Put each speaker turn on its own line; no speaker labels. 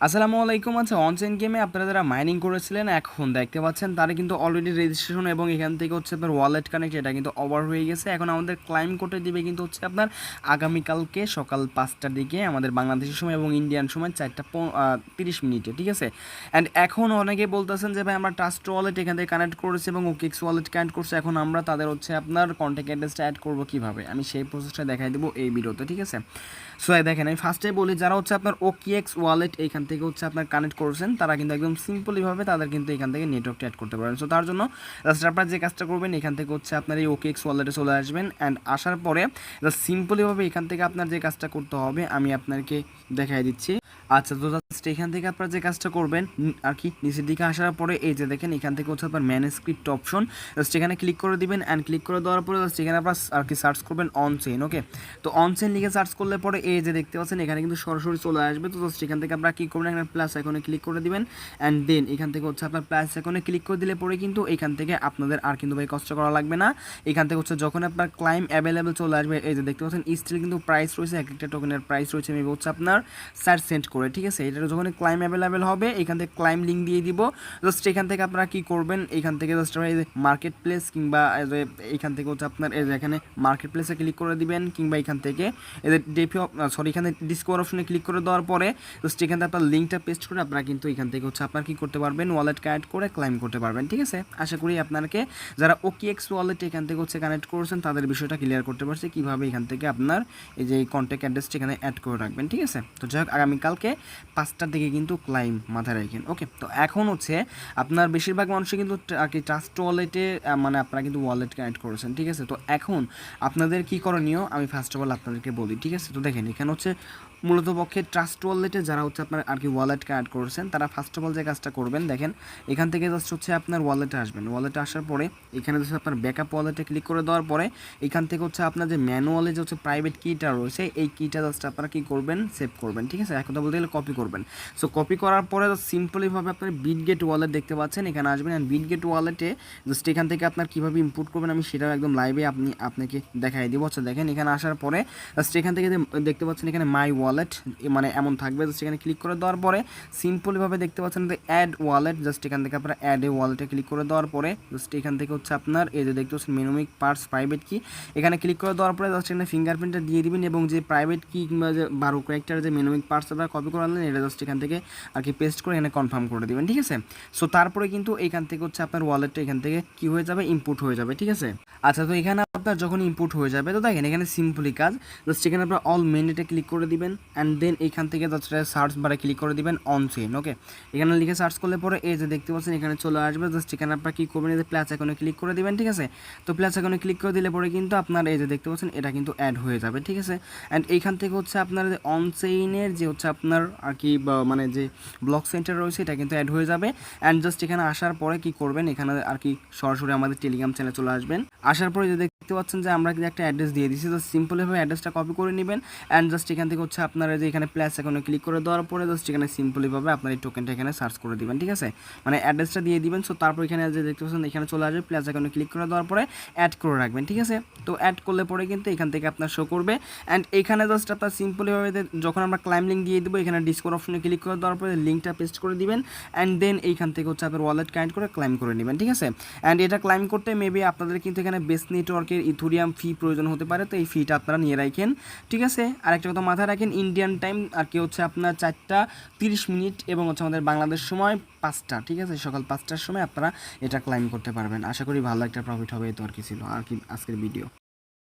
আসসালামু আলাইকুম। আচ্ছা, অনচেইন গেমে আপনারা যারা মাইনিং করেছিলেন এখন দেখতে পাচ্ছেন তারা কিন্তু অলরেডি রেজিস্ট্রেশন এবং এখান থেকে হচ্ছে আপনার ওয়ালেট কানেক্ট এটা কিন্তু ওভার হয়ে গেছে। এখন আমাদের ক্লাইম করতে দিবে কিন্তু হচ্ছে আপনার আগামীকালকে সকাল 5টার দিকে আমাদের বাংলাদেশের সময় এবং ইন্ডিয়ান সময় 4:30 ঠিক আছে। অ্যান্ড এখন অনেকে বলতেছেন যে ভাই আমরা ট্রাস্ট ওয়ালেট এখান থেকে কানেক্ট করেছি এবং ওকেক্স ওয়ালেট কানেক্ট করছে, এখন আমরা তাদের হচ্ছে আপনার কন্ট্যাক্ট অ্যাড্রেসটা অ্যাড করবো কীভাবে, আমি সেই প্রসেসটা দেখাই দেবো এই ভিডিওতে, ঠিক আছে। সো দেখেন আমি ফার্স্টে বলি, যারা হচ্ছে আপনার ওকেএক্স ওয়ালেট এইখান থেকে হচ্ছে আপনার কানেক্ট করছেন তারা কিন্তু একদম সিম্পলিভাবে তাদের কিন্তু এখান থেকে নেটওয়ার্কটা অ্যাড করতে পারেন। সো তার জন্য জাস্ট আপনারা যে কাজটা করবেন এখান থেকে হচ্ছে আপনার এই ওকেএক্স ওয়ালেটে চলে আসবেন। অ্যান্ড আসার পরে জাস্ট সিম্পলিভাবে এখান থেকে আপনার যে কাজটা করতে হবে আমি আপনাকে দেখাই দিচ্ছি। আচ্ছা, তো জাস্ট এখান থেকে আপনারা যে কাজটা করবেন আর কি, নিচের দিকে আসার পরে এই যে দেখেন এখান থেকে হচ্ছে আপনার ম্যানুস্ক্রিপ্ট অপশন, জাস্ট এখানে ক্লিক করে দিবেন। অ্যান্ড ক্লিক করে দেওয়ার পরে জাস্ট এখানে আপনার আর কি সার্চ করবেন অনচেইন। ওকে, তো অনচেইন লিখে সার্চ করলে পরে এই যে দেখতে পাচ্ছেন এখানে কিন্তু সরাসরি চলে আসবে। তো জাস্ট এখান থেকে আপনারা কী করবেন, এখানে প্লাস আইকনে ক্লিক করে দিবেন। অ্যান্ড দেন এখান থেকে হচ্ছে আপনার প্লাস আইকনে ক্লিক করে দিলে পরে কিন্তু এখান থেকে আপনাদের আর কিন্তু ভাই কষ্ট করা লাগবে না। এখান থেকে হচ্ছে যখন আপনার ক্লাইম অ্যাভেলেবেল চলে আসবে এই যে দেখতে পাচ্ছেন স্টিল কিন্তু প্রাইস রয়েছে, এক একটা টোকেনের প্রাইস রয়েছে মেবি হচ্ছে আপনার 4 সেন্ট করে, ঠিক আছে। এটা যখন ক্লাইম অ্যাভেলেবেল হবে এখান থেকে ক্লাইম লিঙ্ক দিয়ে দিব। জাস্ট এখান থেকে আপনারা কী করবেন, এখান থেকে জাস্ট এই যে মার্কেট প্লেস কিংবা এখান থেকে হচ্ছে আপনার এই যে এখানে মার্কেট প্লেসে ক্লিক করে দিবেন, কিংবা এখান থেকে এদের এখানে ডিসকভার অপশনে ক্লিক করে দেওয়ার পরে জাস্ট এখান থেকে আপনার লিঙ্কটা পেস্ট করে আপনারা কিন্তু এখান থেকে হচ্ছে আপনার কী করতে পারবেন, ওয়ালেট কানেক্ট করে ক্লাইম করতে পারবেন, ঠিক আছে। আশা করি আপনাকে যারা ওকেএক্স ওয়ালেট এখান থেকে হচ্ছে কানেক্ট করেছেন তাদের বিষয়টা ক্লিয়ার করতে পারছে কীভাবে এখান থেকে আপনার এই যে কন্ট্যাক্ট অ্যাড্রেসটা এখানে অ্যাড করে রাখবেন, ঠিক আছে। তো যাই হোক, আগামীকালকে 5টার দিকে কিন্তু ক্লাইম মাথায় রাখেন। ওকে, তো এখন হচ্ছে আপনার বেশিরভাগ মানুষই কিন্তু আর কি ট্রাস্ট ওয়ালেটে মানে আপনারা কিন্তু ওয়ালেট কানেক্ট করেছেন, ঠিক আছে। তো এখন আপনাদের কী করণীয় আমি ফার্স্ট অফ অল আপনাদেরকে বলি, ঠিক আছে। তো দেখেন এখানে হচ্ছে মূলত পক্ষে ট্রাস্ট ওয়ালেটে যারা হচ্ছে আপনার আর কি ওয়ালেট কানেক্ট করেছেন তারা ফার্স্ট অফ অল যে কাজটা করবেন, দেখেন এখান থেকে জাস্ট হচ্ছে আপনার ওয়ালেটে আসবেন। ওয়ালেটে আসার পরে এখানে হচ্ছে আপনার ব্যাকআপ ওয়ালেটে ক্লিক করে দেওয়ার পরে এখান থেকে হচ্ছে আপনার যে ম্যানুয়ালে যে হচ্ছে প্রাইভেট কিটা রয়েছে এই কিটা জাস্ট আপনারা কী করবেন, সেভ করবেন, ঠিক আছে। এক কথা বলতে গেলে কপি করবেন। সো কপি করার পরে সিম্পলিভাবে আপনার বিটগেট ওয়ালেট দেখতে পাচ্ছেন, এখানে আসবেন। অ্যান্ড বিটগেট ওয়ালেটে জাস্ট এখান থেকে আপনার কীভাবে ইনপুট করবেন আমি সেটাও একদম লাইভে আপনাকে দেখাই দিব। আচ্ছা দেখেন এখানে আসার পরে জাস্ট এখান থেকে দেখতে পাচ্ছেন এখানে মাই ওয়ালেট মানে এমন থাকবে। জাস্ট এখানে ক্লিক করে দেওয়ার পরে সিম্পলিভাবে দেখতে পাচ্ছেন যে অ্যাড ওয়ালেট, জাস্ট এখান থেকে আপনারা অ্যাড এ ওয়ালেটে ক্লিক করে দেওয়ার পরে জাস্ট এখান থেকে হচ্ছে আপনার এই যে দেখতে পাচ্ছেন মেনুমিক পার্টস প্রাইভেট কি, এখানে ক্লিক করে দেওয়ার পরে জাস্ট এখানে ফিঙ্গারপ্রিন্টটা দিয়ে দিবেন এবং যে প্রাইভেট কি কিংবা যে 12 ক্যারেক্টার যে মেনুমিক পার্টস আপনারা কপি করে আনলেন এটা জাস্ট এখান থেকে আর কি পেস্ট করে এখানে কনফার্ম করে দেবেন, ঠিক আছে। সো তারপরে কিন্তু এখান থেকে হচ্ছে আপনার ওয়ালেটটা এখান থেকে কি হয়ে যাবে, ইনপুট হয়ে যাবে, ঠিক আছে। আচ্ছা, তো এখানে আপনার যখন ইনপুট হয়ে যাবে তো দেখেন এখানে সিম্পলি কাজ, জাস্ট এখানে আপনার অল মেনুতে ক্লিক করে দিবেন। অ্যান্ড দেন এখান থেকে জাস্ট সার্চ বারে ক্লিক করে দিবেন অনচেইন। ওকে, এখানে লিখে সার্চ করলে পরে এই যে দেখতে পাচ্ছেন এখানে চলে আসবে। জাস্ট এখানে আপনার কী করবেন, এই যে প্লাস আইকনে ক্লিক করে দিবেন, ঠিক আছে। তো প্লাস আইকনে ক্লিক করে দিলে পরে কিন্তু আপনার এই যে দেখতে পাচ্ছেন এটা কিন্তু অ্যাড হয়ে যাবে, ঠিক আছে। অ্যান্ড এইখান থেকে হচ্ছে আপনার যে অনচেইনের যে হচ্ছে আপনার আর কি মানে যে ব্লক সেন্টার রয়েছে এটা কিন্তু অ্যাড হয়ে যাবে। অ্যান্ড জাস্ট এখানে আসার পরে কি করবেন, এখানে আর কি সরাসরি আমাদের টেলিগ্রাম চ্যানেলে চলে আসবেন। আসার পরে যে দেখতে পাচ্ছেন যে আমরা কিন্তু একটা অ্যাড্রেস দিয়ে দিচ্ছি, তো সিম্পলিভাবে অ্যাড্রেসটা কপি করে নেবেন। অ্যান্ড জাস্ট এখান থেকে হচ্ছে আপনারা যে এখানে প্লাস আইকনে ক্লিক করে দেওয়ার পরে জাস্ট এখানে সিম্পলিভাবে আপনার এই টোকেনটা এখানে সার্চ করে দিবেন, ঠিক আছে। মানে অ্যাড্রেসটা দিয়ে দিবেন। সো তারপর এখানে যে দেখতে পাচ্ছেন এখানে চলে আসবে, প্লাস আইকনে ক্লিক করে দেওয়ার পরে অ্যাড করে রাখবেন, ঠিক আছে। তো অ্যাড করলে পরে কিন্তু এখান থেকে আপনার শো করবে। অ্যান্ড এখানে জাস্ট আপনার সিম্পলিভাবে যখন আমরা ক্লাইম লিঙ্ক দিয়ে দেবো এখানে ডিসকভার অপশনে ক্লিক করে দেওয়ার পরে লিঙ্কটা পেস্ট করে দিবেন। অ্যান্ড দেন এইখান থেকে হচ্ছে আপনার ওয়ালেট কানেক্ট করে ক্লাইম করে নেবেন, ঠিক আছে। অ্যান্ড এটা ক্লাইম করতে মেবি আপনাদের কিন্তু এখানে বেস নেটওয়ার্কের ইথুরিয়াম ফি প্রয়োজন হতে পারে, তো এই ফিটা আপনারা নিয়ে রাখেন, ঠিক আছে। আরেকটা কথা মাথায় রাখেন, ইন্ডিয়ান টাইম আর কি হচ্ছে আপনার 4:30 এবং হচ্ছে আমাদের বাংলাদেশ সময় 5টা, ঠিক আছে, সকাল 5টার সময় আপনারা এটা ক্লাইম করতে পারবেন। আশা করি ভালো একটা প্রফিট হবে, এই তো আর কি ছিল আর কি আজকের ভিডিও।